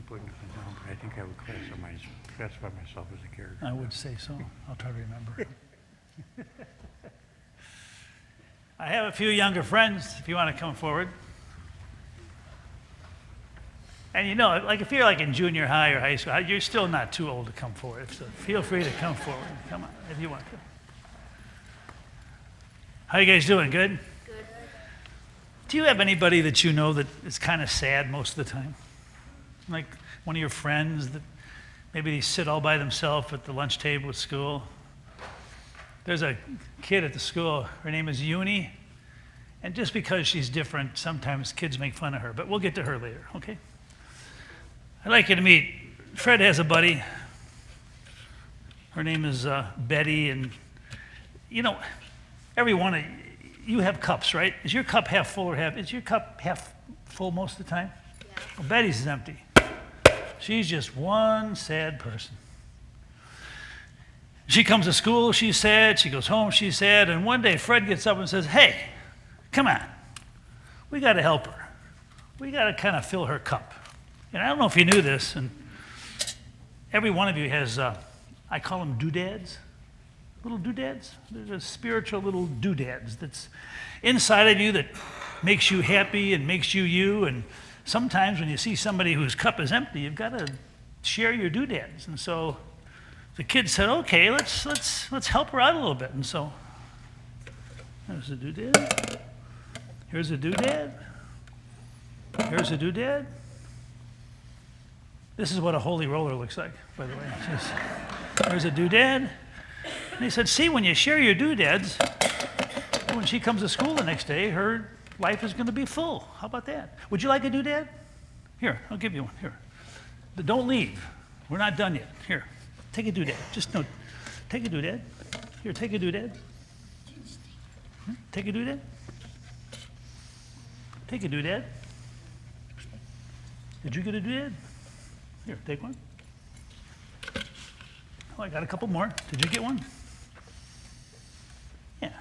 putting it down, but I think I would classify myself as a caregiver. I would say so. I'll try to remember. I have a few younger friends, if you want to come forward. And you know, like if you're like in junior high or high school, you're still not too old to come forward. So feel free to come forward. Come on, if you want to. How you guys doing? Good? Good. Do you have anybody that you know that is kind of sad most of the time? Like one of your friends that maybe they sit all by themselves at the lunch table at school? There's a kid at the school, her name is Uni, and just because she's different, sometimes kids make fun of her, but we'll get to her later, okay? I'd like you to meet, Fred has a buddy, her name is Betty, and you know, every one of you have cups, right? Is your cup half full or is your cup half full most of the time? Yeah. Well, Betty's is empty. She's just one sad person. She comes to school, she's sad. She goes home, she's sad. And one day, Fred gets up and says, hey, come on. We got to help her. We got to kind of fill her cup. And I don't know if you knew this, and every one of you has, I call them doodads. Little doodads. There's a spiritual little doodads that's inside of you that makes you happy and makes you you. And sometimes when you see somebody whose cup is empty, you've got to share your doodads. And so the kid said, okay, let's help her out a little bit. And so there's a doodad. Here's a doodad. Here's a doodad. This is what a holy roller looks like, by the way. There's a doodad. And he said, see, when you share your doodads, when she comes to school the next day, her life is going to be full. How about that? Would you like a doodad? Here, I'll give you one. Here. But don't leave. We're not done yet. Here. Take a doodad. Just no. Take a doodad. Here, take a doodad. Take a doodad. Take a doodad. Did you get a doodad? Here, take one. Oh, I got a couple more. Did you get one? Yeah.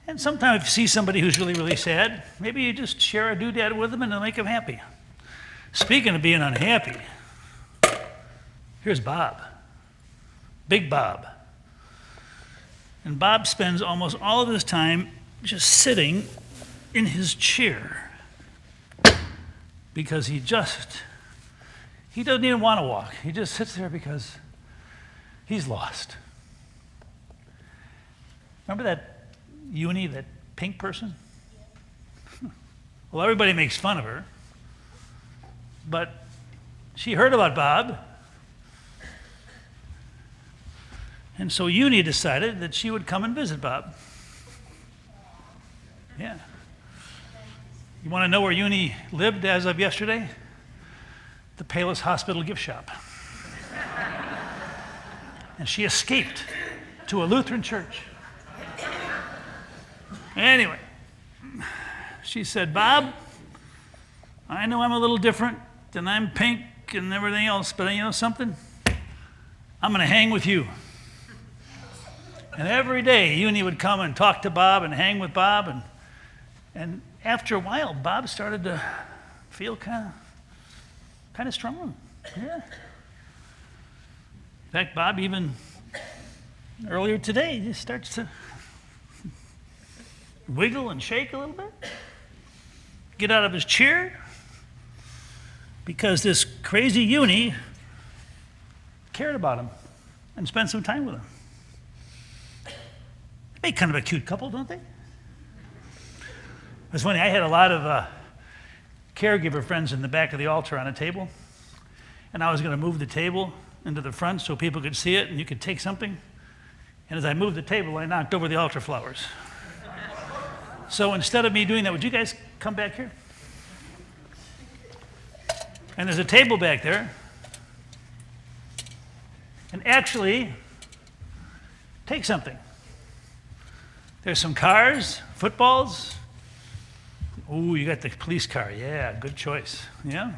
And sometimes if you see somebody who's really, really sad, maybe you just share a doodad with them and it'll make them happy. Speaking of being unhappy, here's Bob. Big Bob. And Bob spends almost all of his time just sitting in his chair because he doesn't even want to walk. He just sits there because he's lost. Remember that Uni, that pink person? Well, everybody makes fun of her, but she heard about Bob. And so Uni decided that she would come and visit Bob. Yeah. You want to know where Uni lived as of yesterday? The Palos Hospital gift shop. And she escaped to a Lutheran church. Anyway, she said, Bob, I know I'm a little different and I'm pink and everything else, but you know something? I'm going to hang with you. And every day, Uni would come and talk to Bob and hang with Bob. And after a while, Bob started to feel kind of strong. Yeah. In fact, Bob even earlier today just starts to wiggle and shake a little bit, get out of his chair, because this crazy Uni cared about him and spent some time with him. They make kind of a cute couple, don't they? It's funny, I had a lot of caregiver friends in the back of the altar on a table, and I was going to move the table into the front so people could see it and you could take something. And as I moved the table, I knocked over the altar flowers. So instead of me doing that, would you guys come back here? And there's a table back there. And actually, take something. There's some cars, footballs. Oh, you got the police car. Yeah, good choice. Yeah.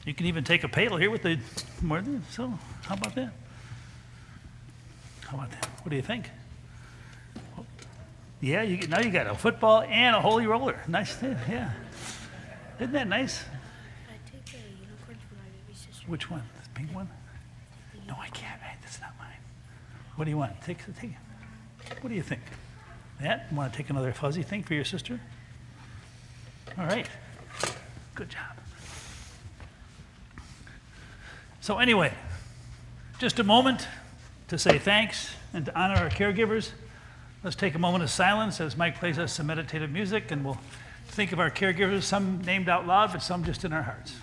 You can even take a paddle here with the more than so. How about that? How about that? What do you think? Yeah, now you got a football and a holy roller. Nice thing, yeah. Isn't that nice? I take a unicorn Which one? The pink one? No, I can't. That's not mine. What do you want? Take it. What do you think? That? Want to take another fuzzy thing for your sister? All right. Good job. So anyway, just a moment to say thanks and to honor our caregivers. Let's take a moment of silence as Mike plays us some meditative music, and we'll think of our caregivers, some named out loud, but some just in our hearts.